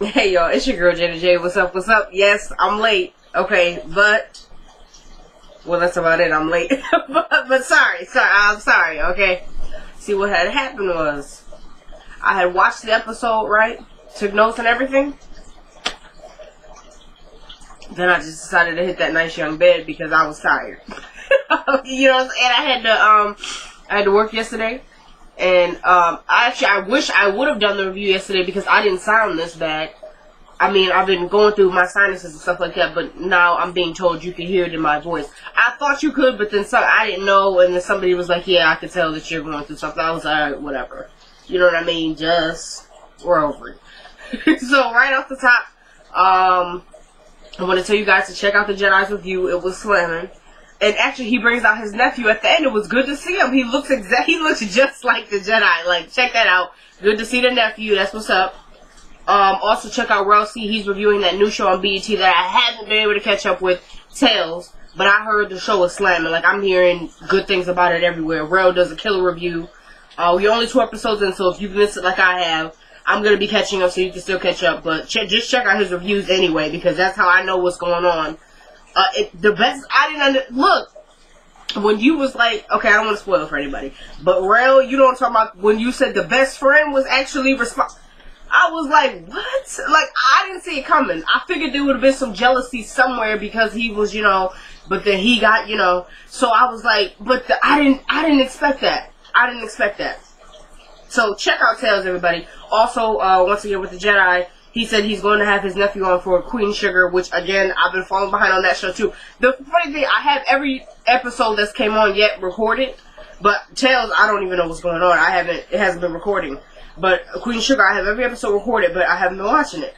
Hey y'all, it's your girl Jenna J. What's up? What's up? Yes, I'm late. Okay, but well, that's about it. I'm late. but sorry. I'm sorry. Okay. See, what had happened was I had watched the episode, right? Took notes and everything. Then I just decided to hit that nice young bed because I was tired. You know, and I had to work yesterday. And I wish I would have done the review yesterday because I didn't sound this bad. I mean, I've been going through my sinuses and stuff like that, but now I'm being told you can hear it in my voice. I thought you could, but then I didn't know, and then somebody was like, yeah, I could tell that you're going through something. I was like, alright, whatever. You know what I mean? We're over it. So, right off the top, I want to tell you guys to check out the Jedi's review. It was slamming. And actually, he brings out his nephew at the end. It was good to see him. He looks just like the Jedi. Like, check that out. Good to see the nephew. That's what's up. Also check out Rel C. He's reviewing that new show on BET that I haven't been able to catch up with, Tales. But I heard the show is slamming. Like, I'm hearing good things about it everywhere. Rel does a killer review. We're only 2 episodes in, so if you've missed it like I have, I'm going to be catching up so you can still catch up. But just check out his reviews anyway, because that's how I know what's going on. Look, when you was like, okay, I don't want to spoil it for anybody, but Rel, you know what I'm talking about, when you said the best friend was actually I was like, what? Like, I didn't see it coming. I figured there would have been some jealousy somewhere because he was, but then he got, so I was like, I didn't expect that. I didn't expect that. So check out Tales, everybody. Also, once again with the Jedi, he said he's going to have his nephew on for Queen Sugar, which, again, I've been falling behind on that show, too. The funny thing, I have every episode that's came on yet recorded, but Tales, I don't even know what's going on. It hasn't been recording. But Queen Sugar, I have every episode recorded, but I haven't been watching it.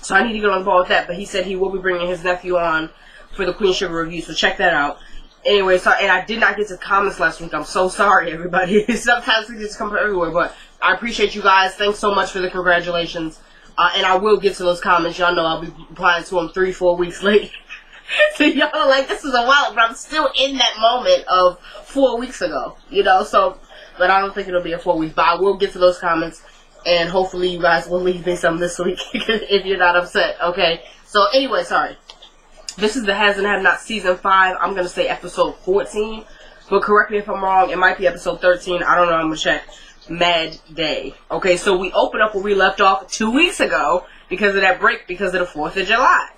So I need to get on the ball with that, but he said he will be bringing his nephew on for the Queen Sugar review, so check that out. Anyway, and I did not get to comments last week. I'm so sorry, everybody. Sometimes they just come from everywhere, but I appreciate you guys. Thanks so much for the congratulations. And I will get to those comments. Y'all know I'll be replying to them 3-4 weeks late. So y'all are like, this is a while, but I'm still in that moment of 4 weeks ago, so, but I don't think it'll be a 4 weeks, but I will get to those comments, and hopefully you guys will leave me some this week, if you're not upset, okay? So anyway, sorry. This is the Has and Have Not Season 5, I'm gonna say episode 14, but correct me if I'm wrong, it might be episode 13, I don't know, I'm gonna check. Mad Day. Okay, so we open up where we left off 2 weeks ago because of that break, because of the 4th of July.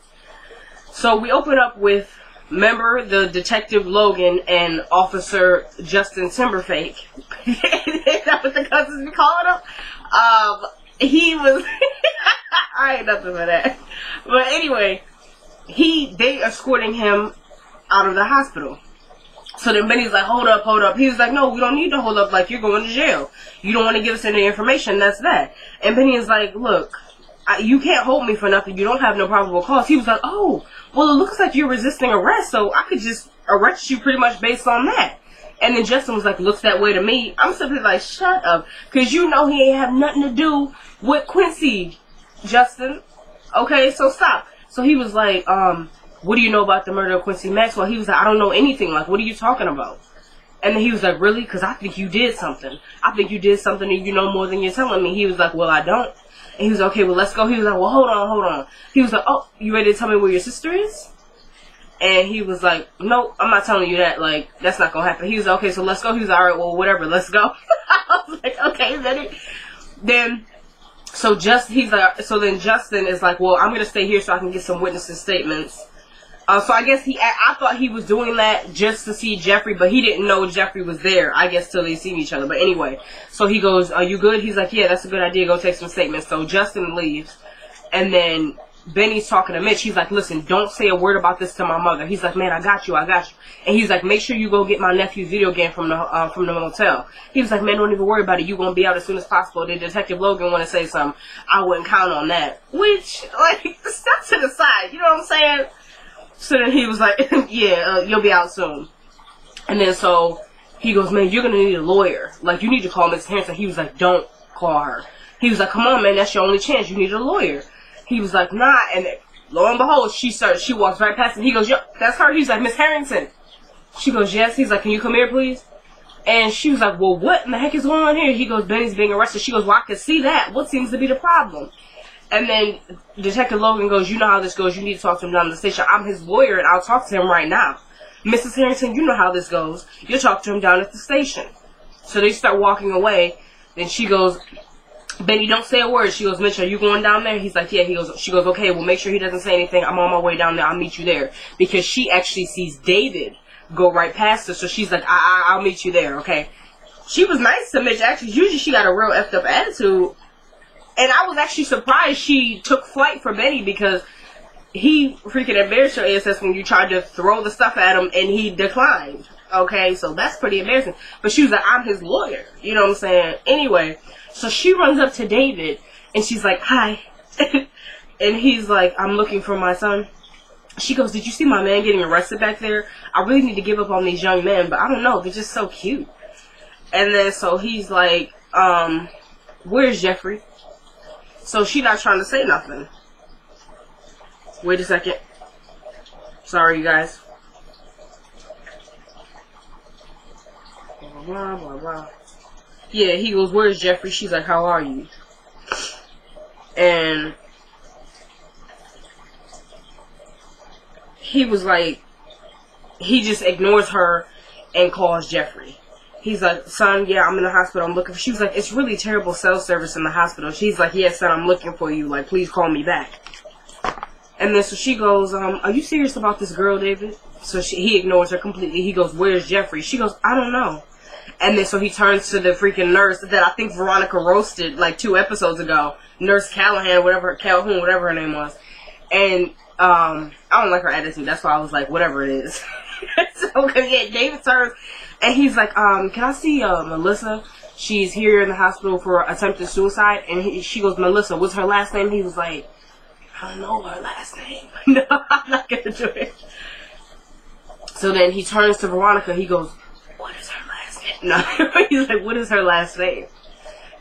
So we open up with, remember, the Detective Logan and Officer Justin Timberfake. Is that what the cousins be calling him? He was, I ain't nothing for that. But anyway, they escorting him out of the hospital. So then Benny's like, hold up. He was like, no, we don't need to hold up. Like, you're going to jail. You don't want to give us any information. That's that. And Benny is like, look, you can't hold me for nothing. You don't have no probable cause. He was like, oh, well, it looks like you're resisting arrest, so I could just arrest you pretty much based on that. And then Justin was like, looks that way to me. I'm simply like, shut up. Because you know he ain't have nothing to do with Quincy, Justin. Okay, so stop. So he was like, what do you know about the murder of Quincy Maxwell? He was like, I don't know anything. Like, what are you talking about? And then he was like, really? Because I think you did something. I think you did something and you know more than you're telling me. He was like, well, I don't. And he was like, okay, well, let's go. He was like, well, hold on. He was like, oh, you ready to tell me where your sister is? And he was like, no, I'm not telling you that. Like, that's not going to happen. He was like, okay, so let's go. He was like, all right, well, whatever, let's go. I was like, okay, so then Justin is like, well, I'm going to stay here so I can get some witnesses' statements. So I guess I thought he was doing that just to see Jeffrey, but he didn't know Jeffrey was there, I guess, till they seen each other. But anyway, so he goes, are you good? He's like, yeah, that's a good idea. Go take some statements. So Justin leaves. And then Benny's talking to Mitch. He's like, listen, don't say a word about this to my mother. He's like, man, I got you. And he's like, make sure you go get my nephew's video game from the motel. He was like, man, don't even worry about it. You're going to be out as soon as possible. Did Detective Logan want to say something? I wouldn't count on that. Which, like, step to the side. You know what I'm saying? So then he was like, yeah, you'll be out soon. And then so he goes, man, you're going to need a lawyer. Like, you need to call Miss Hanson. He was like, don't call her. He was like, come on, man, that's your only chance. You need a lawyer. He was like, nah. And then, lo and behold, she walks right past him. He goes, yo, that's her. He's like, Miss Harrington. She goes, yes. He's like, can you come here, please? And she was like, well, what in the heck is going on here? He goes, Benny's being arrested. She goes, well, I can see that. What seems to be the problem? And then Detective Logan goes, you know how this goes. You need to talk to him down at the station. I'm his lawyer, and I'll talk to him right now. Mrs. Harrington, you know how this goes. You'll talk to him down at the station. So they start walking away. Then she goes, Benny, don't say a word. She goes, Mitch, are you going down there? He's like, yeah. She goes, okay, well, make sure he doesn't say anything. I'm on my way down there. I'll meet you there. Because she actually sees David go right past her. So she's like, I'll meet you there, okay? She was nice to Mitch. Actually, usually she got a real effed up attitude. And I was actually surprised she took flight for Benny because he freaking embarrassed your ass when you tried to throw the stuff at him and he declined. Okay, so that's pretty embarrassing. But she was like, I'm his lawyer. You know what I'm saying? Anyway, so she runs up to David and she's like, hi. And he's like, I'm looking for my son. She goes, did you see my man getting arrested back there? I really need to give up on these young men, but I don't know. They're just so cute. And then so he's like, where's Jeffrey? So she not trying to say nothing. Wait a second. Sorry, you guys. Blah, blah, blah, blah. Yeah, he goes, where's Jeffrey? She's like, how are you? And he was like, he just ignores her and calls Jeffrey. He's like, son, yeah, I'm in the hospital. I'm looking for... She was like, it's really terrible cell service in the hospital. She's like, yes, son, I'm looking for you. Like, please call me back. And then so she goes, are you serious about this girl, David? So he ignores her completely. He goes, where's Jeffrey? She goes, I don't know. And then so he turns to the freaking nurse that I think Veronica roasted like 2 episodes ago. Nurse Calhoun, whatever her name was. And I don't like her attitude. That's why I was like, whatever it is. So, cause yeah, David turns and he's like, can I see Melissa? She's here in the hospital for attempted suicide. And she goes, Melissa, what's her last name? He was like, I don't know her last name. No, I'm not gonna do it. So then he turns to Veronica. He goes, what is her last name? No, he's like, what is her last name?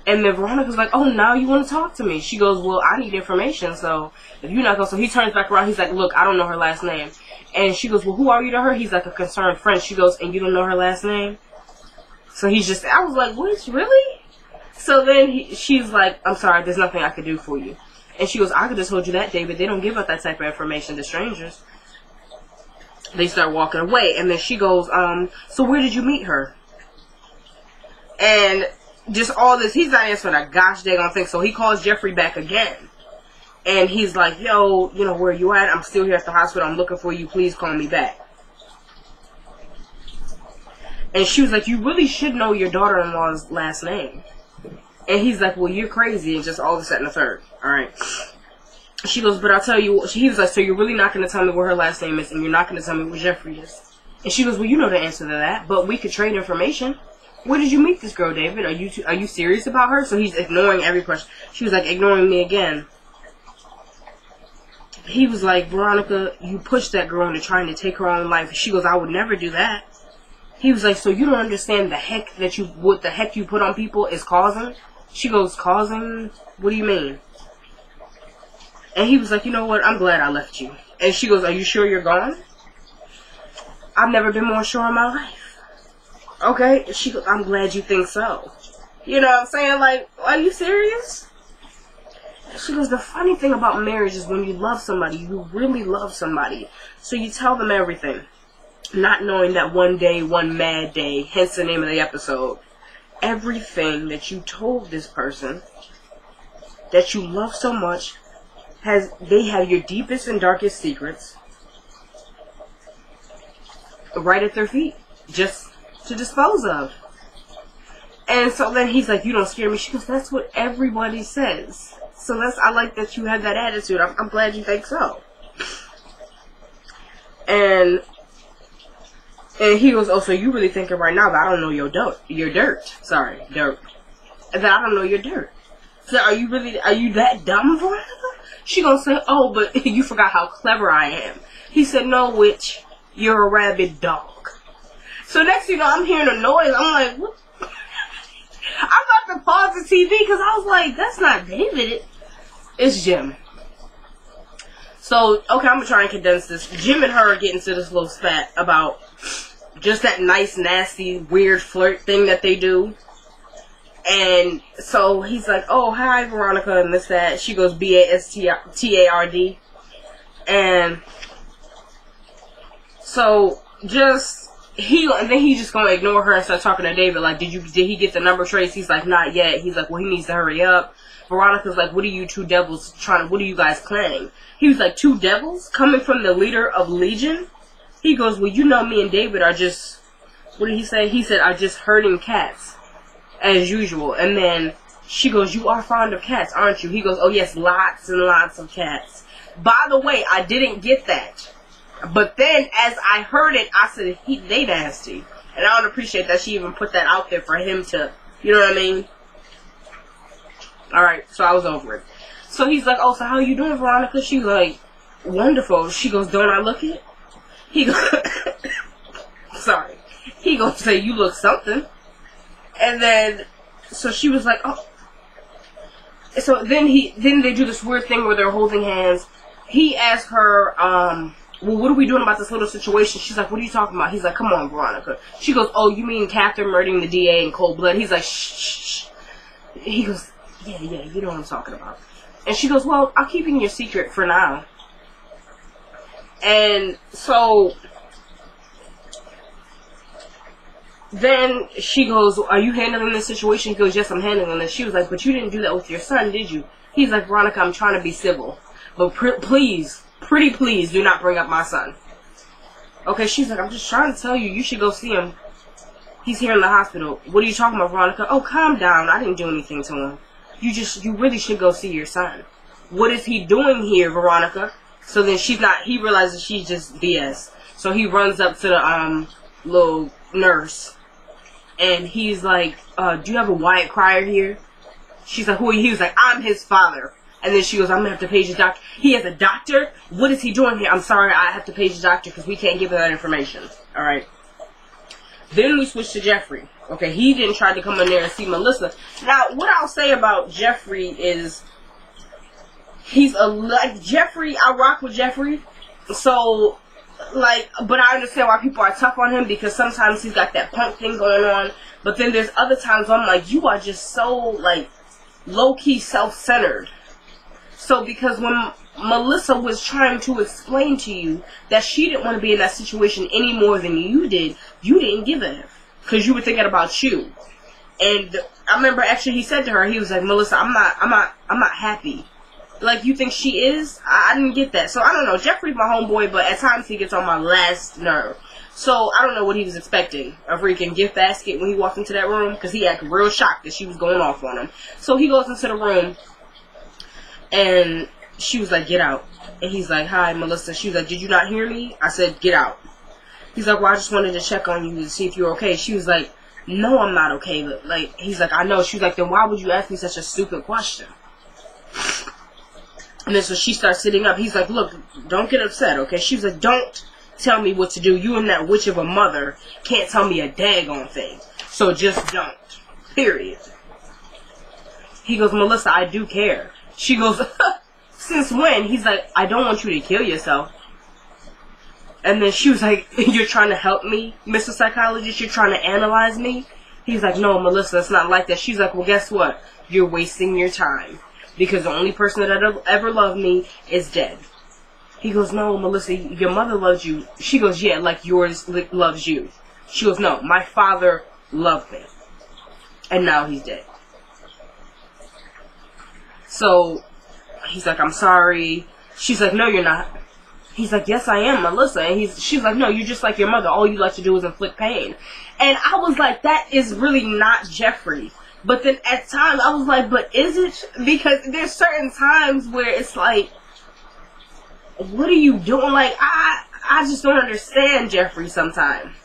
And then Veronica's like, oh, now you want to talk to me? She goes, well, I need information. So if you're not going, so he turns back around. He's like, look, I don't know her last name. And she goes, well, who are you to her? He's like, a concerned friend. She goes, and you don't know her last name? So he's just, I was like, what, really? So then she's like, I'm sorry, there's nothing I could do for you. And she goes, I could have told you that, David. They don't give out that type of information to strangers. They start walking away. And then she goes, so where did you meet her? And just all this, he's not answering a gosh dang thing. So he calls Jeffrey back again. And he's like, yo, you know, where you at? I'm still here at the hospital. I'm looking for you. Please call me back. And she was like, you really should know your daughter-in-law's last name. And he's like, well, you're crazy. And just all of a sudden a third. All right. She goes, but I'll tell you. He was like, so you're really not going to tell me what her last name is, and you're not going to tell me what Jeffrey is. And she goes, well, you know the answer to that, but we could trade information. Where did you meet this girl, David? Are you serious about her? So he's ignoring every question. She was like, ignoring me again. He was like, Veronica, you pushed that girl into trying to take her own life. She goes, I would never do that. He was like, so you don't understand what the heck you put on people is causing? She goes, causing? What do you mean? And he was like, you know what? I'm glad I left you. And she goes, are you sure you're gone? I've never been more sure in my life. Okay. She goes, I'm glad you think so. You know what I'm saying? Like, are you serious? She goes, the funny thing about marriage is when you love somebody, you really love somebody. So you tell them everything. Not knowing that one day, one mad day, hence the name of the episode, everything that you told this person that you love so much, they have your deepest and darkest secrets right at their feet, just to dispose of. And so then he's like, you don't scare me. She goes, that's what everybody says. So I like that you have that attitude. I'm glad you think so. And he goes, oh, so you really thinking right now that I don't know your dirt. Sorry, dirt. That I don't know your dirt. So are you that dumb, Veronica? She gonna say, oh, but you forgot how clever I am. He said, no, witch, you're a rabid dog. So next thing you know, I'm hearing a noise. I'm like, what? I'm about to pause the TV because I was like, that's not David. It's Jim. So, okay, I'm going to try and condense this. Jim and her are getting to this little spat about just that nice, nasty, weird flirt thing that they do. And so he's like, oh, hi, Veronica, and this, that. She goes, Bastard. And so and then he's just gonna ignore her and start talking to David, like, did he get the number trace? He's like, not yet. He's like, well, he needs to hurry up. Veronica's like, what are you two devils what are you guys planning? He was like, two devils? Coming from the leader of Legion? He goes, well, you know me and David are just, what did he say? He said, are just herding cats, as usual. And then she goes, you are fond of cats, aren't you? He goes, oh yes, lots and lots of cats. By the way, I didn't get that. But then, as I heard it, I said, they nasty. And I don't appreciate that she even put that out there for him to, you know what I mean? Alright, so I was over it. So he's like, oh, so how you doing, Veronica? She's like, wonderful. She goes, don't I look it? He goes, sorry. He goes, say, you look something. And then, so she was like, oh. So then they do this weird thing where they're holding hands. He asked her, well, what are we doing about this little situation? She's like, what are you talking about? He's like, come on, Veronica. She goes, oh, you mean Catherine murdering the DA in cold blood? He's like, shh. He goes, yeah, you know what I'm talking about. And she goes, well, I'm keeping your secret for now. And so then she goes, are you handling this situation? He goes, yes, I'm handling this. She was like, but you didn't do that with your son, did you? He's like, Veronica, I'm trying to be civil. But please, pretty please, do not bring up my son. Okay, she's like, I'm just trying to tell you, you should go see him. He's here in the hospital. What are you talking about, Veronica? Oh, calm down. I didn't do anything to him. You really should go see your son. What is he doing here, Veronica? So then he realizes she's just BS. So he runs up to the, little nurse. And he's like, do you have a Wyatt Cryer here? She's like, who are you? He was like, I'm his father. And then she goes, I'm going to have to page the doctor. He has a doctor? What is he doing here? I'm sorry, I have to page the doctor because we can't give her that information. Alright. Then we switch to Jeffrey. Okay, he didn't try to come in there and see Melissa. Now, what I'll say about Jeffrey is, Jeffrey, I rock with Jeffrey. So, but I understand why people are tough on him because sometimes he's got that punk thing going on. But then there's other times I'm like, you are just so, low-key self-centered. So, because when Melissa was trying to explain to you that she didn't want to be in that situation any more than you didn't give a F. Because you were thinking about you. And I remember actually he said to her, he was like, Melissa, I'm not happy. Like, you think she is? I didn't get that. So, I don't know. Jeffrey's my homeboy, but at times he gets on my last nerve. So, I don't know what he was expecting. A freaking gift basket when he walked into that room. Because he acted real shocked that she was going off on him. So, he goes into the room. And she was like, get out. And he's like, hi, Melissa. She was like, did you not hear me? I said, get out. He's like, well, I just wanted to check on you to see if you're okay. She was like, no, I'm not okay. He's like, I know. She was like, then why would you ask me such a stupid question? And then so she starts sitting up. He's like, look, don't get upset, okay? She was like, don't tell me what to do. You and that witch of a mother can't tell me a daggone thing. So just don't. Period. He goes, Melissa, I do care. She goes, since when? He's like, I don't want you to kill yourself. And then she was like, you're trying to help me, Mr. Psychologist? You're trying to analyze me? He's like, no, Melissa, it's not like that. She's like, well, guess what? You're wasting your time. Because the only person that ever loved me is dead. He goes, no, Melissa, your mother loves you. She goes, yeah, like yours loves you. She goes, no, my father loved me. And now he's dead. So, he's like, I'm sorry. She's like, no, you're not. He's like, yes, I am, Melissa. And she's like, no, you're just like your mother. All you like to do is inflict pain. And I was like, that is really not Jeffrey. But then at times, I was like, but is it? Because there's certain times where it's like, what are you doing? Like, I just don't understand Jeffrey sometimes.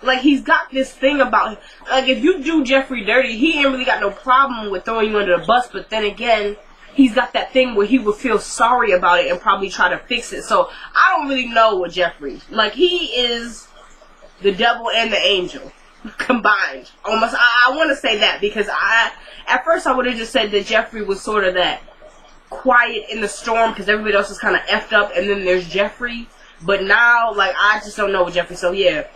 Like, he's got this thing about, like, if you do Jeffrey dirty, he ain't really got no problem with throwing you under the bus. But then again, he's got that thing where he would feel sorry about it and probably try to fix it. So, I don't really know what Jeffrey, like, he is the devil and the angel combined. Almost, I want to say that because at first I would have just said that Jeffrey was sort of that quiet in the storm because everybody else is kind of effed up, and then there's Jeffrey. But now, like, I just don't know what Jeffrey. So yeah,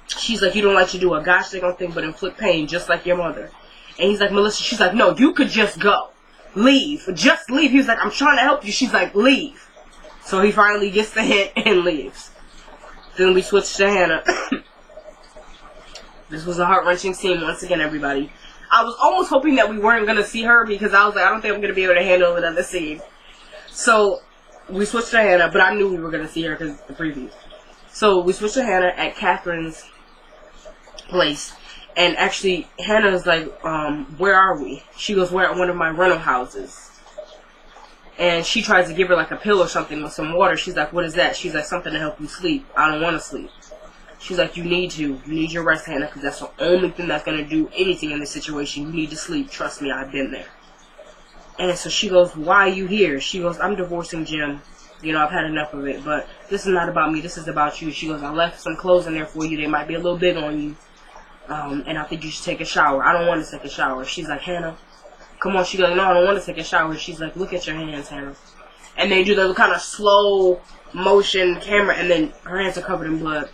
she's like, you don't like to do a gosh dang thing but inflict pain just like your mother. And he's like, Melissa, she's like, no, you could just go. Leave. Just leave. He was like, I'm trying to help you. She's like, leave. So he finally gets the hint and leaves. Then we switch to Hannah. This was a heart-wrenching scene once again, everybody. I was almost hoping that we weren't going to see her because I was like, I don't think I'm going to be able to handle another scene. So we switched to Hannah, but I knew we were going to see her because the preview. So we switched to Hannah at Catherine's place. And actually, Hannah's like, where are we? She goes, we're at one of my rental houses. And she tries to give her like a pill or something with some water. She's like, what is that? She's like, something to help you sleep. I don't want to sleep. She's like, you need to. You need your rest, Hannah, because that's the only thing that's going to do anything in this situation. You need to sleep. Trust me, I've been there. And so she goes, why are you here? She goes, I'm divorcing Jim. You know, I've had enough of it. But this is not about me. This is about you. She goes, I left some clothes in there for you. They might be a little big on you. And I think you should take a shower. I don't want to take a shower. She's like, Hannah, come on. She goes, no, I don't want to take a shower. She's like, look at your hands, Hannah. And they do the kind of slow motion camera, and then her hands are covered in blood.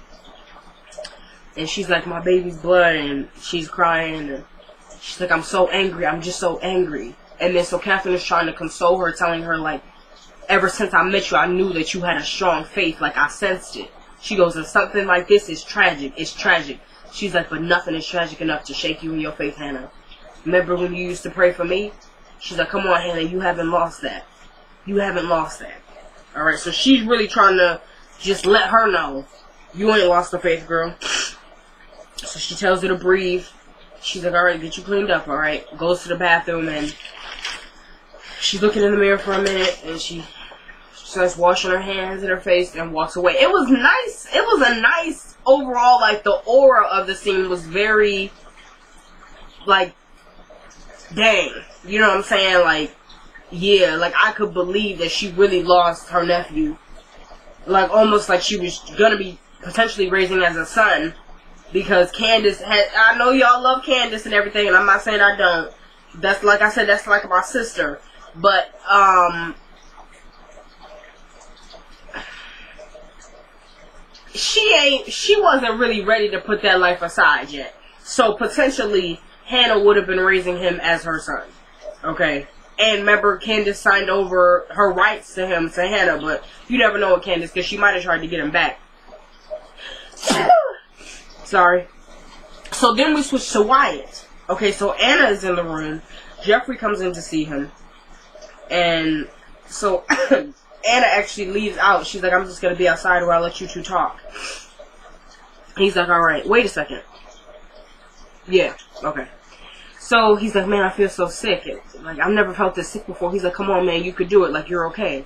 And she's like, my baby's blood, and she's crying, and she's like, I'm so angry. I'm just so angry. And then so Catherine is trying to console her, telling her, like, ever since I met you, I knew that you had a strong faith. Like, I sensed it. She goes, and something like this is tragic. It's tragic. She's like, but nothing is tragic enough to shake you in your faith, Hannah. Remember when you used to pray for me? She's like, come on, Hannah, you haven't lost that. You haven't lost that. Alright, so she's really trying to just let her know, you ain't lost the faith, girl. So she tells her to breathe. She's like, alright, get you cleaned up, alright. Goes to the bathroom, and she's looking in the mirror for a minute, and she starts washing her hands and her face and walks away. It was nice. It was a nice overall, like, the aura of the scene was very, like, dang. You know what I'm saying? Like, yeah, like, I could believe that she really lost her nephew. Like, almost like she was gonna be potentially raising as a son. Because Candace had, I know y'all love Candace and everything, and I'm not saying I don't. That's, like I said, that's like my sister. But, she wasn't really ready to put that life aside yet. So potentially Hannah would have been raising him as her son. Okay. And remember, Candace signed over her rights to him, to Hannah, but you never know with Candace, because she might have tried to get him back. Sorry. So then we switch to Wyatt. Okay, so Anna is in the room. Jeffrey comes in to see him. And so Anna actually leaves out. She's like, I'm just going to be outside while I let you two talk. He's like, alright, wait a second. Yeah, okay. So he's like, man, I feel so sick. Like, I've never felt this sick before. He's like, come on, man, you could do it. Like, you're okay.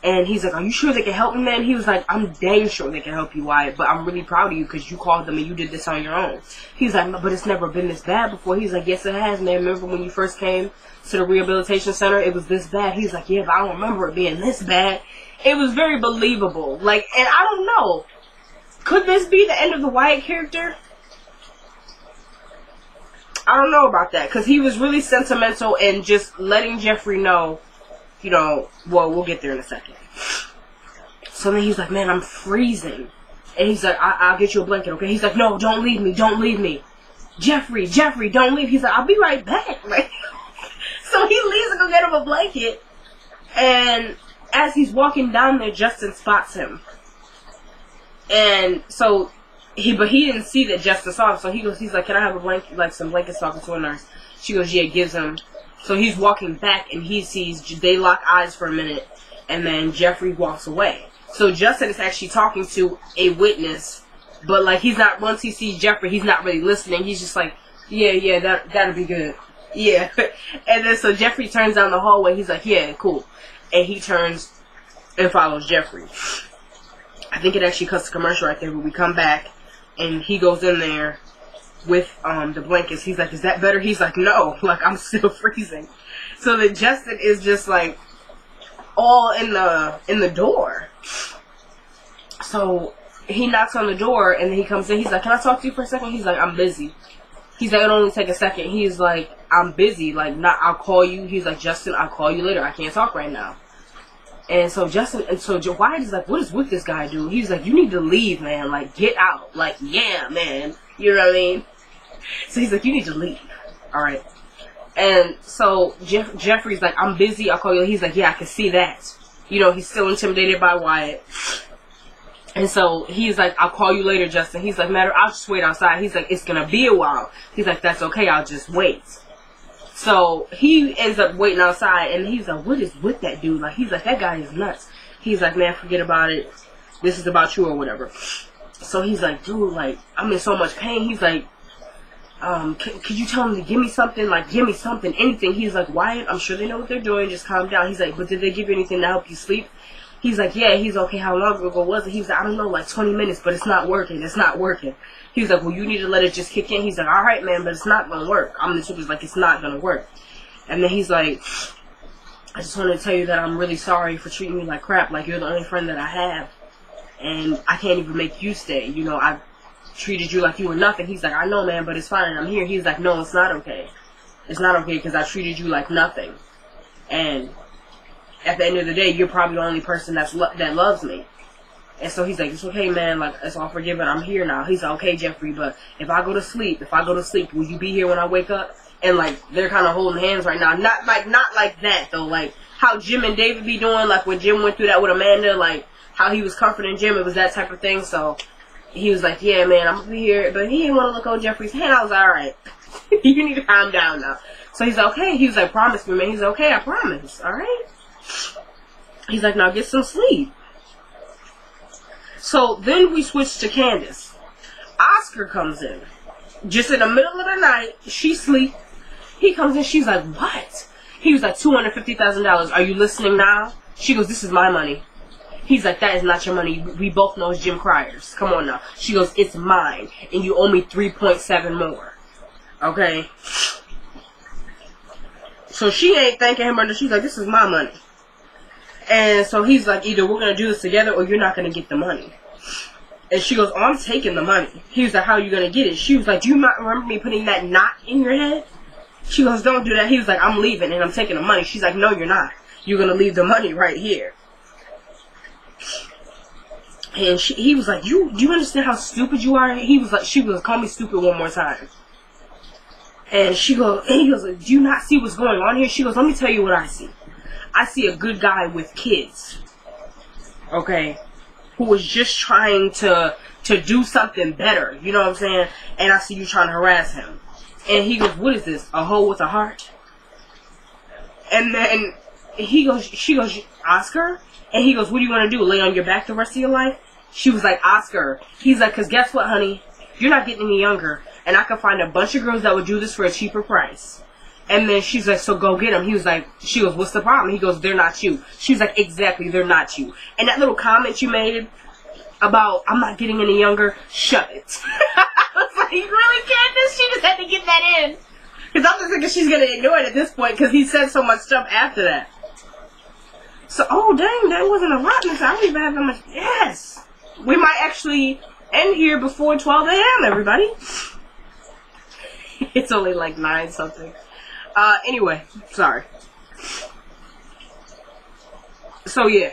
And he's like, are you sure they can help me, man? He was like, I'm dang sure they can help you, Wyatt, but I'm really proud of you because you called them and you did this on your own. He's like, but it's never been this bad before. He's like, yes, it has, man. Remember when you first came to the rehabilitation center? It was this bad. He's like, yeah, but I don't remember it being this bad. It was very believable. Like, and I don't know. Could this be the end of the Wyatt character? I don't know about that, because he was really sentimental and just letting Jeffrey know, you know, well, we'll get there in a second. So then he's like, man, I'm freezing. And he's like, I'll get you a blanket, okay? He's like, no, don't leave me, don't leave me. Jeffrey, don't leave. He's like, I'll be right back. Like, so he leaves to go get him a blanket. And as he's walking down there, Justin spots him. And so, he didn't see that Justin saw him. So he's like, can I have a blanket, like some blankets, talking to a nurse? She goes, yeah, gives him. So he's walking back, and he sees, they lock eyes for a minute, and then Jeffrey walks away. So Justin is actually talking to a witness, but like he's not, once he sees Jeffrey, he's not really listening. He's just like, yeah, that'll be good. Yeah. And then so Jeffrey turns down the hallway. He's like, yeah, cool. And he turns and follows Jeffrey. I think it actually cuts to commercial right there, but we come back, and he goes in there with the blankets. He's like, is that better? He's like, no, like, I'm still freezing. So then Justin is just like all in the door. So he knocks on the door, and then he comes in. He's like, can I talk to you for a second? He's like, I'm busy. He's like, it'll only take a second. He's like, I'm busy, like, I'll call you. He's like, Justin, I'll call you later, I can't talk right now. And so Wyatt is like, what is with this guy, dude? He's like, you need to leave, man. Like, get out. Like, yeah, man. You know what I mean? So he's like, you need to leave. Alright. And so Jeffrey's like, I'm busy, I'll call you. He's like, yeah, I can see that. You know, he's still intimidated by Wyatt. And so he's like, I'll call you later, Justin. He's like, matter, I'll just wait outside. He's like, it's gonna be a while. He's like, that's okay, I'll just wait. So he ends up waiting outside, and he's like, what is with that dude? Like, he's like, that guy is nuts. He's like, man, forget about it. This is about you or whatever. So he's like, dude, like, I'm in so much pain. He's like, could you tell him to give me something? Like, give me something, anything. He's like, Wyatt, I'm sure they know what they're doing. Just calm down. He's like, but did they give you anything to help you sleep? He's like, yeah. He's okay, how long ago was it? He's like, I don't know, like 20 minutes, but it's not working. It's not working. He's like, well, you need to let it just kick in. He's like, all right, man, but it's not going to work. I'm the truth is like, it's not going to work. And then he's like, I just wanted to tell you that I'm really sorry for treating me like crap. Like, you're the only friend that I have. And I can't even make you stay. You know, I treated you like you were nothing. He's like, I know, man, but it's fine. I'm here. He's like, no, it's not okay. It's not okay because I treated you like nothing. And at the end of the day, you're probably the only person that loves me. And so he's like, it's okay, man. Like, it's all forgiven. I'm here now. He's like, okay, Jeffrey, but if I go to sleep, will you be here when I wake up? And like, they're kind of holding hands right now. Not like that though. Like how Jim and David be doing. Like when Jim went through that with Amanda. Like how he was comforting Jim. It was that type of thing. So he was like, yeah, man, I'm gonna be here. But he didn't want to look on Jeffrey's hand. I was like, all right. You need to calm down now. So he's like, okay. He was like, promise me, man. He's like, okay, I promise. All right. He's like, now get some sleep. So then we switch to Candace. Oscar comes in. Just in the middle of the night, she sleep. He comes in, she's like, what? He was like, $250,000. Are you listening now? She goes, this is my money. He's like, that is not your money. We both know it's Jim Cryer's. Come on now. She goes, it's mine. And you owe me 3.7 more. Okay? So she ain't thanking him, or she's like, this is my money. And so he's like, either we're going to do this together or you're not going to get the money. And she goes, oh, I'm taking the money. He was like, how are you going to get it? She was like, do you not remember me putting that knot in your head? She goes, don't do that. He was like, I'm leaving and I'm taking the money. She's like, no, you're not. You're going to leave the money right here. And he was like, do you understand how stupid you are? He was like, she goes, call me stupid one more time. And he goes, do you not see what's going on here? She goes, let me tell you what I see. I see a good guy with kids. Okay? Who was just trying to do something better. You know what I'm saying? And I see you trying to harass him. And he goes, what is this? A hoe with a heart? And then she goes, Oscar? And he goes, what do you want to do? Lay on your back the rest of your life? She was like, Oscar. He's like, because guess what, honey? You're not getting any younger. And I can find a bunch of girls that would do this for a cheaper price. And then she's like, so go get him. He was like, she goes, what's the problem? He goes, they're not you. She's like, exactly, they're not you. And that little comment you made about, I'm not getting any younger, shut it. I was like, really, Candace? She just had to get that in. Because I'm just thinking she's going to ignore it at this point because he said so much stuff after that. So, oh, dang, that wasn't a lot. I don't even have that much. Yes. We might actually end here before 12 a.m., everybody. It's only like 9 something. Anyway, sorry. So, yeah.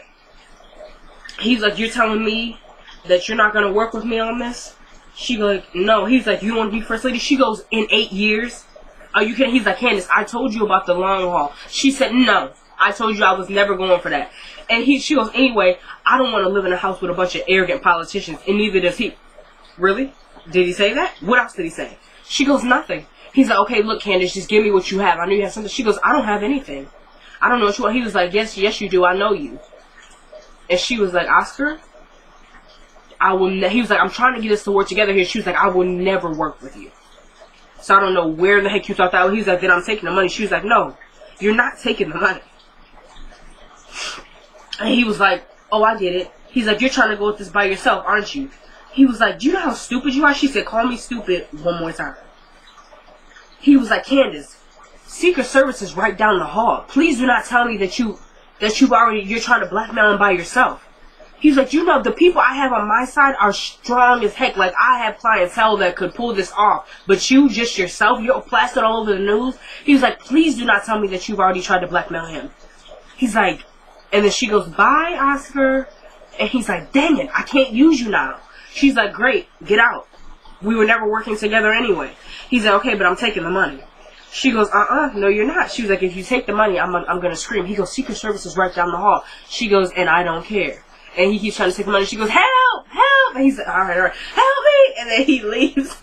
He's like, you're telling me that you're not going to work with me on this? She goes, no. He's like, you don't want to be first lady? She goes, in 8 years? Are you kidding? He's like, Candace, I told you about the long haul. She said, no. I told you I was never going for that. And she goes, anyway, I don't want to live in a house with a bunch of arrogant politicians. And neither does he. Really? Did he say that? What else did he say? She goes, nothing. He's like, okay, look, Candace, just give me what you have. I know you have something. She goes, I don't have anything. I don't know what you want. He was like, yes, you do. I know you. And she was like, Oscar, he was like, I'm trying to get us to work together here. She was like, I will never work with you. So I don't know where the heck you thought that was. He was like, then I'm taking the money. She was like, no, you're not taking the money. And he was like, oh, I get it. He's like, you're trying to go with this by yourself, aren't you? He was like, do you know how stupid you are? She said, call me stupid one more time. He was like, Candace, Secret Service is right down the hall. Please do not tell me that you're trying to blackmail him by yourself. He's like, you know, the people I have on my side are strong as heck. Like, I have clientele that could pull this off. But you, just yourself, you're plastered all over the news. He's like, please do not tell me that you've already tried to blackmail him. He's like, and then she goes, bye, Oscar. And he's like, dang it, I can't use you now. She's like, great, get out. We were never working together anyway. He's like, okay, but I'm taking the money. She goes, no, you're not. She was like, if you take the money, I'm gonna scream. He goes, Secret Service is right down the hall. She goes, and I don't care. And he keeps trying to take the money. She goes, help, help. And he's like, all right, help me. And then he leaves.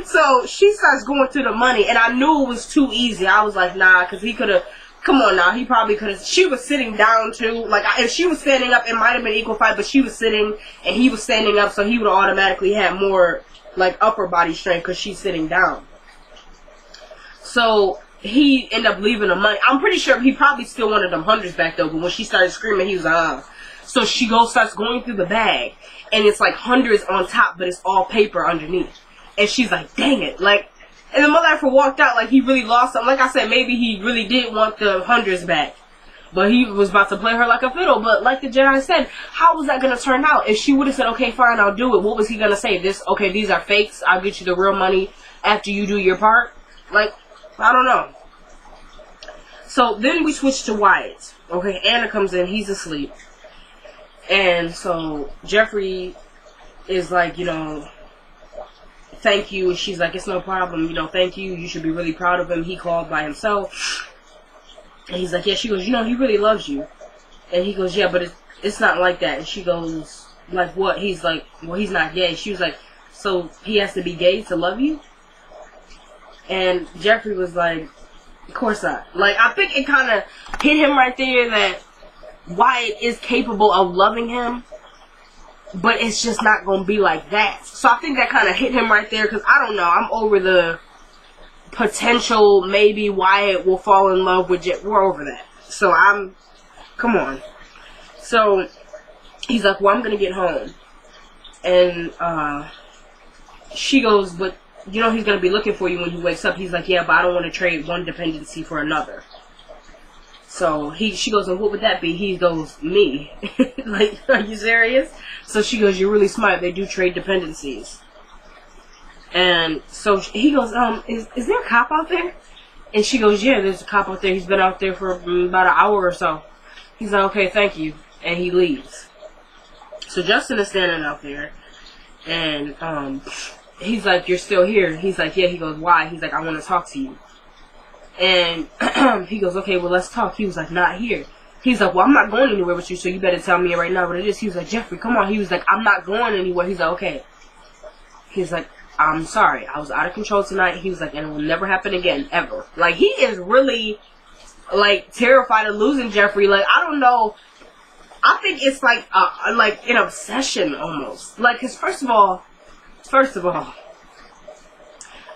So she starts going through the money, and I knew it was too easy. I was like, nah, because he could have, come on now, he probably could have. She was sitting down too. Like, if she was standing up, it might have been equal fight, but she was sitting, and he was standing up, so he would automatically have more, like, upper body strength because she's sitting down. So he ended up leaving the money. I'm pretty sure he probably still wanted them hundreds back, though, but when she started screaming, he was like, So she starts going through the bag, and it's like hundreds on top, but it's all paper underneath. And she's like, dang it. Like, and the mother walked out like he really lost something. Like I said, maybe he really did want the hundreds back. But he was about to play her like a fiddle. But like the Jedi said, how was that going to turn out? If she would have said, okay, fine, I'll do it. What was he going to say? Okay, these are fakes. I'll get you the real money after you do your part. Like, I don't know. So then we switch to Wyatt. Okay, Anna comes in. He's asleep. And so Jeffrey is like, thank you. And she's like, it's no problem. Thank you. You should be really proud of him. He called by himself. And he's like, yeah. She goes, he really loves you. And he goes, yeah, but it's not like that. And she goes, like, what? He's like, well, he's not gay. She was like, so he has to be gay to love you? And Jeffrey was like, of course not. Like, I think it kind of hit him right there that Wyatt is capable of loving him, but it's just not going to be like that. So I think that kind of hit him right there, because I don't know. I'm over the potential maybe Wyatt will fall in love with Jeff. We're over that. So come on. So he's like, well, I'm going to get home. And she goes, but he's going to be looking for you when he wakes up. He's like, yeah, but I don't want to trade one dependency for another. So she goes, and what would that be? He goes, me. Like, are you serious? So she goes, you're really smart. They do trade dependencies. And so he goes, is there a cop out there? And she goes, yeah, there's a cop out there. He's been out there for about an hour or so. He's like, okay, thank you. And he leaves. So Justin is standing out there. And he's like, you're still here? He's like, yeah. He goes, why? He's like, I want to talk to you. And he goes, okay, well, let's talk. He was like, not here. He's like, well, I'm not going anywhere with you, so you better tell me right now what it is. He was like, Jeffrey, come on. He was like, I'm not going anywhere. He's like, okay. He's like, I'm sorry. I was out of control tonight. He was like, and it will never happen again, ever. Like, he is really, like, terrified of losing Jeffrey. Like, I don't know. I think it's like an obsession almost. Like, because first of all,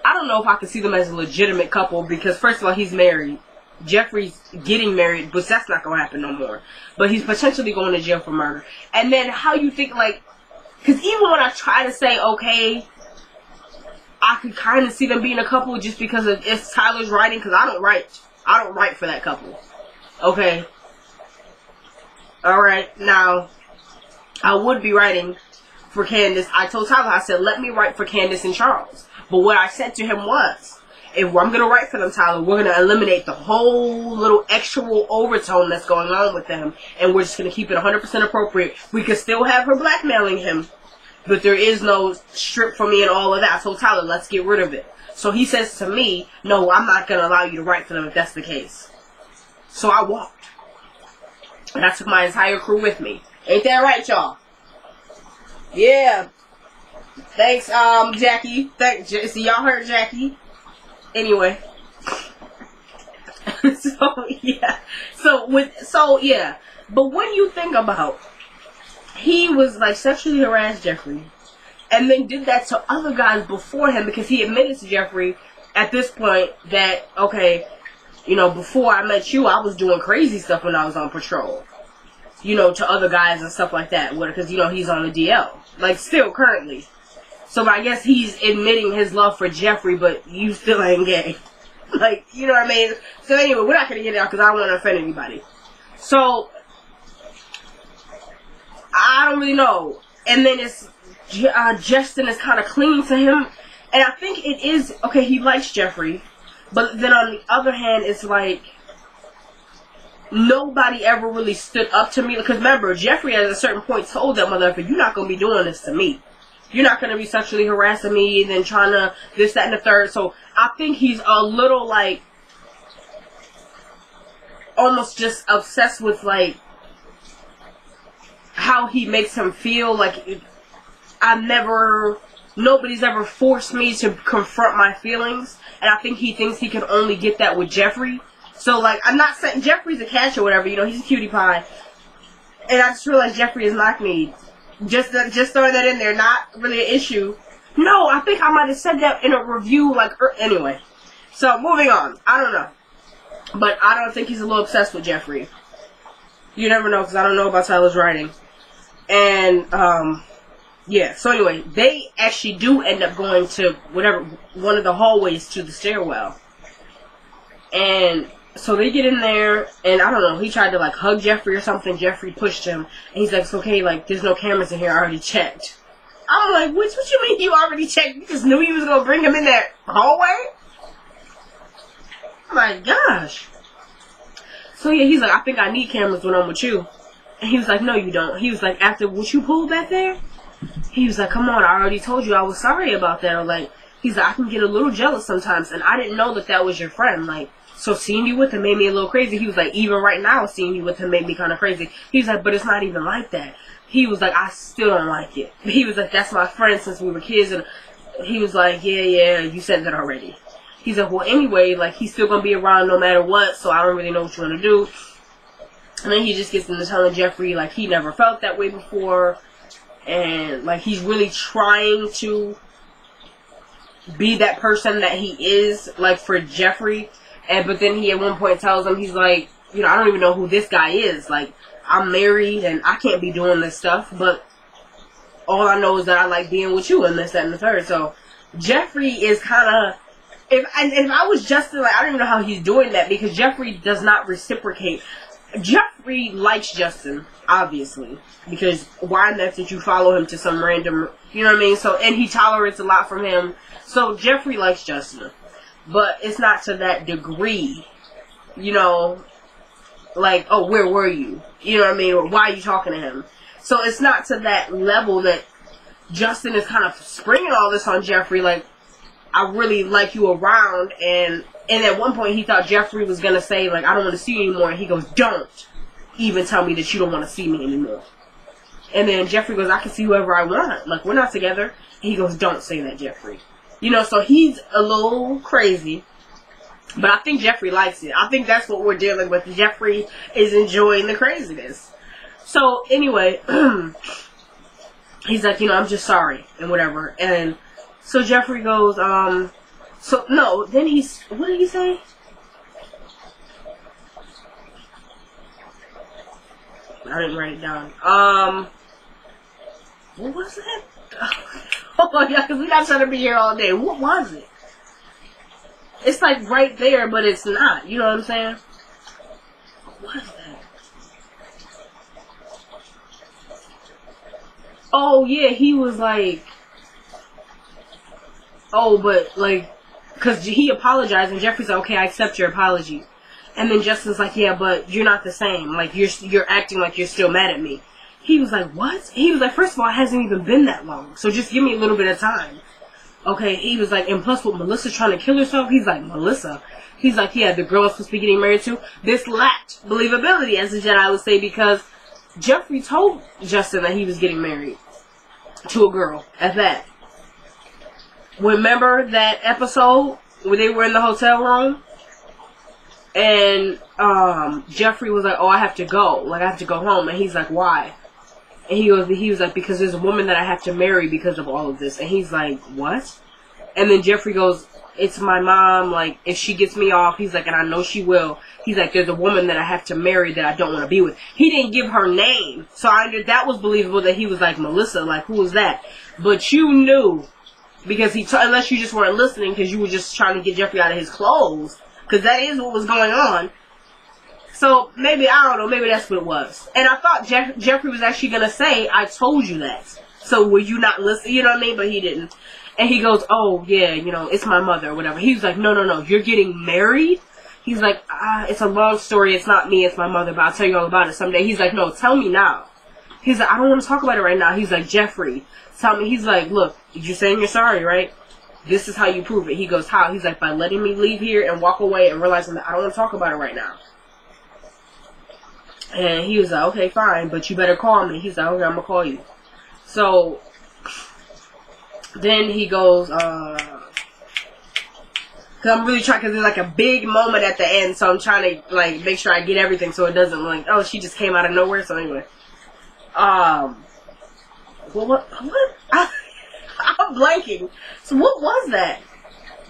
I don't know if I could see them as a legitimate couple, because first of all, he's married. Jeffrey's getting married, but that's not going to happen no more. But he's potentially going to jail for murder. And then how you think, like, because even when I try to say, okay, I could kind of see them being a couple just because it's Tyler's writing, because I don't write for that couple. Okay. Alright, now, I would be writing for Candace. I told Tyler, I said, let me write for Candace and Charles. But what I said to him was, if I'm going to write for them, Tyler, we're going to eliminate the whole little extra overtone that's going on with them. And we're just going to keep it 100% appropriate. We could still have her blackmailing him, but there is no strip for me and all of that. I told Tyler, let's get rid of it. So he says to me, no, I'm not going to allow you to write for them if that's the case. So I walked. And I took my entire crew with me. Ain't that right, y'all? Yeah. Thanks, Jackie. See, y'all heard Jackie. Anyway. yeah. But when you think about, he was like sexually harassed Jeffrey, and then did that to other guys before him, because he admitted to Jeffrey at this point that, okay, before I met you, I was doing crazy stuff when I was on patrol. To other guys and stuff like that. Because, he's on the DL. Like, still, currently. So, I guess he's admitting his love for Jeffrey, but you still ain't gay. Like, you know what I mean? So, anyway, we're not going to get it out because I don't want to offend anybody. So, I don't really know. And then it's, Justin is kind of clinging to him. And I think it is, okay, he likes Jeffrey. But then on the other hand, it's like, nobody ever really stood up to me. Because remember, Jeffrey at a certain point told that motherfucker, you're not going to be doing this to me. you're not going to be sexually harassing me and then trying to this, that, and the third. So I think he's a little, like, almost just obsessed with, like, how he makes him feel. Like, nobody's ever forced me to confront my feelings. And I think he thinks he can only get that with Jeffrey. So, like, I'm not saying Jeffrey's a catch or whatever, you know, he's a cutie pie. And I just realized Jeffrey is knock-kneed. Just throwing that in there, not really an issue. No, I think I might have said that in a review, like, anyway. So, moving on. I don't know. But I don't think he's a little obsessed with Jeffrey. You never know, because I don't know about Tyler's writing. And, yeah. So, anyway, they actually do end up going to one of the hallways to the stairwell. And so they get in there, and I don't know, he tried to, like, hug Jeffrey or something. Jeffrey pushed him, and he's like, it's okay, like, there's no cameras in here, I already checked. I'm like, what you mean you already checked? You just knew you was going to bring him in that hallway? Oh my gosh. So yeah, he's like, I think I need cameras when I'm with you. And he was like, no you don't. He was like, after what you pulled back there? He was like, come on, I already told you I was sorry about that. Or like, he's like, I can get a little jealous sometimes, and I didn't know that was your friend. Like, so seeing you with him made me a little crazy. He was like, even right now, seeing you with him made me kind of crazy. He was like, but it's not even like that. He was like, I still don't like it. He was like, that's my friend since we were kids. And he was like, yeah, you said that already. He's like, well, anyway, like, he's still going to be around no matter what, so I don't really know what you want to do. And then he just gets into telling Jeffrey, like, he never felt that way before. And, like, he's really trying to be that person that he is, like, for Jeffrey. But then he at one point tells him, he's like, you know, I don't even know who this guy is. Like, I'm married and I can't be doing this stuff. But all I know is that I like being with you and this, that, and the third. So Jeffrey is kind of, if I was Justin, like, I don't even know how he's doing that, because Jeffrey does not reciprocate. Jeffrey likes Justin, obviously, because why not that you follow him to some random, you know what I mean? So, and he tolerates a lot from him. So Jeffrey likes Justin. But it's not to that degree, you know, like, oh, where were you? You know what I mean? Or why are you talking to him? So it's not to that level that Justin is kind of springing all this on Jeffrey, like, I really like you around. And at one point he thought Jeffrey was going to say, like, I don't want to see you anymore. And he goes, don't even tell me that you don't want to see me anymore. And then Jeffrey goes, I can see whoever I want. Like, we're not together. And he goes, don't say that, Jeffrey. You know, so he's a little crazy, but I think Jeffrey likes it. I think that's what we're dealing with. Jeffrey is enjoying the craziness. So anyway, he's like, you know, I'm just sorry and whatever. And so Jeffrey goes, so no, then what did he say? I didn't write it down. What was that? Oh yeah, because we're not trying to be here all day. What was it? It's like right there, but it's not. You know what I'm saying? What is that? Oh yeah, he was like, oh, but like, because he apologized, and Jeffrey's like, okay, I accept your apology. And then Justin's like, yeah, but you're not the same. Like, you're acting like you're still mad at me. He was like, what? He was like, first of all, it hasn't even been that long, so just give me a little bit of time. Okay, he was like, and plus with Melissa trying to kill herself, he's like, Melissa? He's like, yeah, the girl I was supposed to be getting married to. This lacked believability, as the Jedi would say, because Jeffrey told Justin that he was getting married to a girl, at that. Remember that episode where they were in the hotel room? And Jeffrey was like, oh, I have to go. Like, I have to go home. And he's like, why? And he was like, because there's a woman that I have to marry because of all of this. And he's like, what? And then Jeffrey goes, it's my mom. Like, if she gets me off, he's like, and I know she will. He's like, there's a woman that I have to marry that I don't want to be with. He didn't give her name. So that was believable that he was like, Melissa, like, who was that? But you knew, because unless you just weren't listening, because you were just trying to get Jeffrey out of his clothes. Because that is what was going on. So, maybe, I don't know, maybe that's what it was. And I thought Jeffrey was actually going to say, I told you that. So, were you not listening? You know what I mean? But he didn't. And he goes, oh, yeah, you know, it's my mother or whatever. He was like, no, you're getting married? He's like, it's a long story. It's not me, it's my mother, but I'll tell you all about it someday. He's like, no, tell me now. He's like, I don't want to talk about it right now. He's like, Jeffrey, tell me. He's like, look, you're saying you're sorry, right? This is how you prove it. He goes, how? He's like, by letting me leave here and walk away and realizing that I don't want to talk about it right now. And he was like, okay, fine, but you better call me. He's like, okay, I'm going to call you. So, then he goes, because I'm really trying, because there's like a big moment at the end, so I'm trying to like make sure I get everything so it doesn't like, oh, she just came out of nowhere. So anyway, well, what? I'm blanking. So what was that?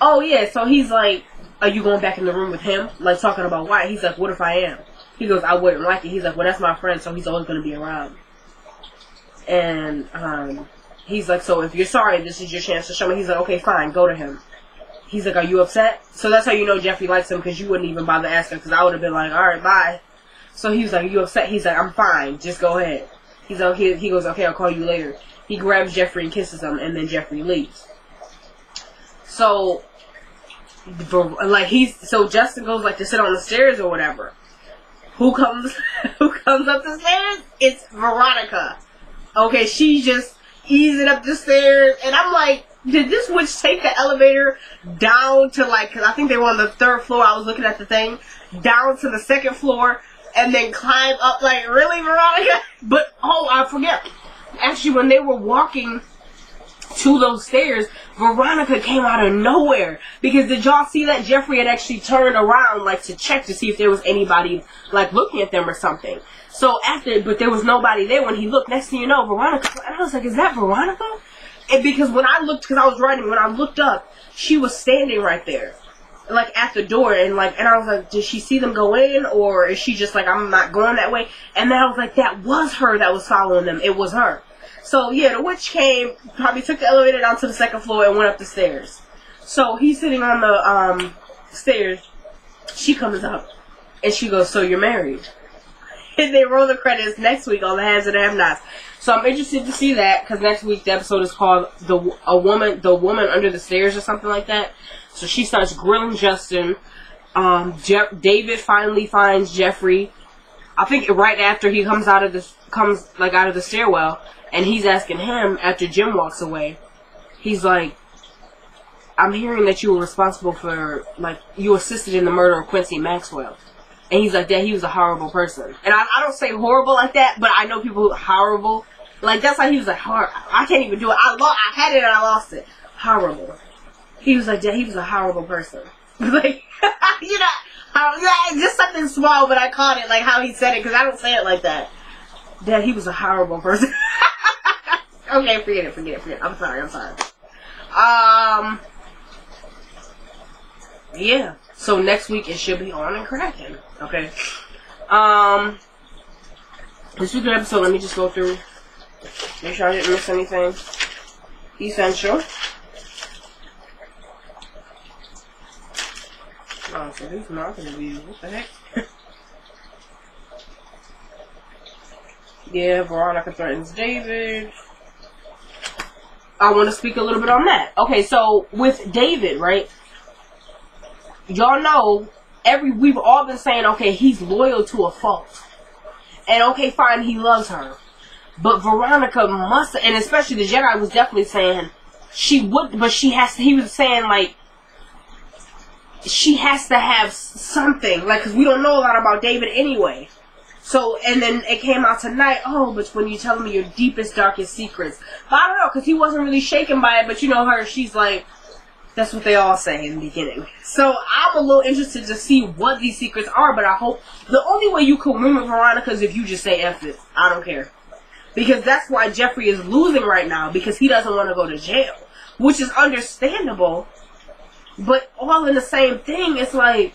Oh yeah, so he's like, are you going back in the room with him? Like talking about why? He's like, what if I am? He goes, I wouldn't like it. He's like, well, that's my friend, so he's always going to be around. And he's like, so if you're sorry, this is your chance to show me. He's like, okay, fine, go to him. He's like, are you upset? So that's how you know Jeffrey likes him, because you wouldn't even bother asking, because I would have been like, alright, bye. So he was like, are you upset? He's like, I'm fine, just go ahead. He's like, he goes, okay, I'll call you later. He grabs Jeffrey and kisses him, and then Jeffrey leaves. So, like, so Justin goes, like, to sit on the stairs or whatever. Who comes up the stairs? It's Veronica. Okay, she's just easing up the stairs, and I'm like, did this witch take the elevator down to, like, because I think they were on the 3rd floor, I was looking at the thing, down to the 2nd floor, and then climb up, like, really, Veronica? But, oh, I forget. Actually, when they were walking to those stairs, Veronica came out of nowhere. Because did y'all see that Jeffrey had actually turned around, like, to check to see if there was anybody, like, looking at them or something. So but there was nobody there when he looked. Next thing you know, Veronica, and I was like, is that Veronica? And because when I looked, because I was writing, when I looked up, she was standing right there. Like, at the door, and I was like, did she see them go in, or is she just like, I'm not going that way? And then I was like, that was her that was following them. It was her. So, yeah, the witch came, probably took the elevator down to the 2nd floor and went up the stairs. So, he's sitting on the stairs. She comes up, and she goes, so you're married? And they roll the credits next week on the Haves and the Have-Nots. So, I'm interested to see that, because next week the episode is called The Woman Under the Stairs or something like that. So, she starts grilling Justin. David finally finds Jeffrey. I think right after he comes out of the stairwell. And he's asking him, after Jim walks away, he's like, I'm hearing that you were responsible for, like, you assisted in the murder of Quincy Maxwell. And he's like, that he was a horrible person. And I don't say horrible like that, but I know people who are horrible. Like, that's why he was like, I can't even do it. I had it and I lost it. Horrible. He was like, yeah, he was a horrible person. Like, you know, just something small, but I caught it, like, how he said it, because I don't say it like that. Dad, he was a horrible person. Okay, forget it. I'm sorry. Yeah. So next week it should be on and cracking. Okay. This week's episode, let me just go through. Make sure I didn't miss anything essential. Oh, so these not gonna be, what the heck? Yeah, Veronica threatens David. I want to speak a little bit on that. Okay, so with David, right? Y'all know, we've all been saying, okay, he's loyal to a fault. And okay, fine, he loves her. But Veronica must, and especially the Jedi was definitely saying, she would, but she has to, he was saying, like, she has to have something. Like, because we don't know a lot about David anyway. So, and then it came out tonight, oh, but when you tell me your deepest, darkest secrets. But I don't know, because he wasn't really shaken by it, but you know her, she's like, that's what they all say in the beginning. So, I'm a little interested to see what these secrets are, but I hope, the only way you can win with Veronica is if you just say F it. I don't care. Because that's why Jeffrey is losing right now, because he doesn't want to go to jail. Which is understandable, but all in the same thing, it's like,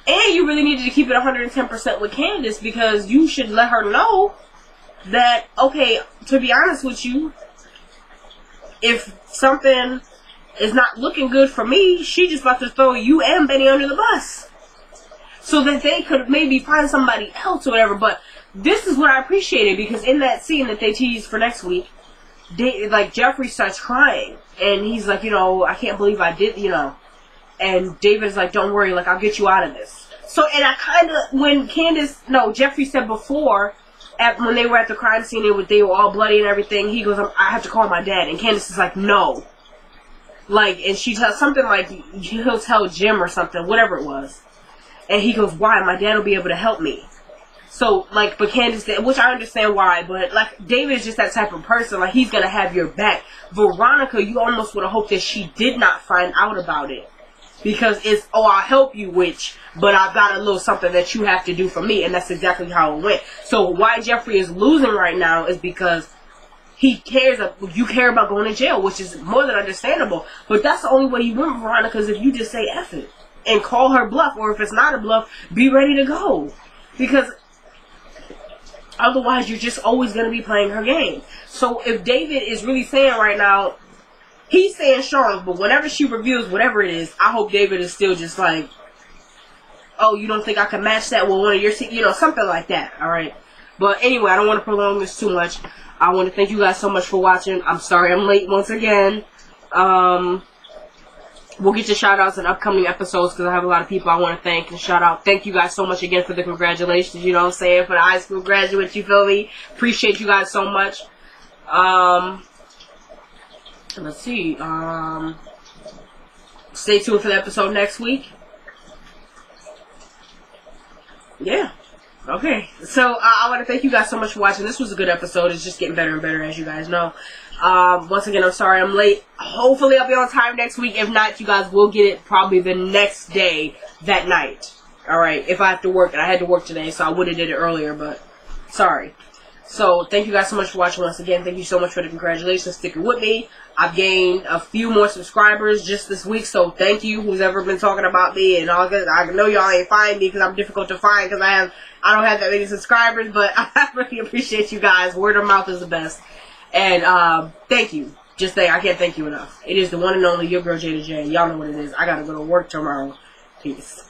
and you really needed to keep it 110% with Candace, because you should let her know that, okay, to be honest with you, if something is not looking good for me, she just about to throw you and Benny under the bus. So that they could maybe find somebody else or whatever. But this is what I appreciated, because in that scene that they teased for next week, Jeffrey starts crying. And he's like, you know, I can't believe I did, you know. And David's like, don't worry, like, I'll get you out of this. So, and I kind of, when Jeffrey said before, when they were at the crime scene, they were all bloody and everything, he goes, I have to call my dad. And Candace is like, no. Like, and she tells something like, he'll tell Jim or something, whatever it was. And he goes, why? My dad will be able to help me. So, like, but Candace, which I understand why, but, like, David is just that type of person. Like, he's going to have your back. Veronica, you almost would have hoped that she did not find out about it. Because it's, oh, I'll help you, but I've got a little something that you have to do for me. And that's exactly how it went. So, why Jeffrey is losing right now is because you care about going to jail, which is more than understandable. But that's the only way you win, Veronica, is if you just say F it. And call her bluff. Or if it's not a bluff, be ready to go. Because otherwise, you're just always going to be playing her game. So, if David is really saying right now, he's saying Sean, but whenever she reveals whatever it is, I hope David is still just like, oh, you don't think I can match that with one of your, something like that, alright? But anyway, I don't want to prolong this too much. I want to thank you guys so much for watching. I'm sorry I'm late once again. We'll get to shout outs in upcoming episodes because I have a lot of people I want to thank and shout out. Thank you guys so much again for the congratulations, you know what I'm saying, for the high school graduates, you feel me? Appreciate you guys so much. Let's see. Stay tuned for the episode next week. Yeah. Okay. So, I want to thank you guys so much for watching. This was a good episode. It's just getting better and better, as you guys know. Once again, I'm sorry I'm late. Hopefully I'll be on time next week. If not, you guys will get it probably the next day, that night. Alright, if I have to work. And I had to work today, so I would have did it earlier, but sorry. So, thank you guys so much for watching once again. Thank you so much for the congratulations, sticking with me. I've gained a few more subscribers just this week, so thank you who's ever been talking about me and all that. I know y'all ain't find me because I'm difficult to find because I don't have that many subscribers, but I really appreciate you guys. Word of mouth is the best. And thank you. Just say I can't thank you enough. It is the one and only your girl J to J. Y'all know what it is. I gotta go to work tomorrow. Peace.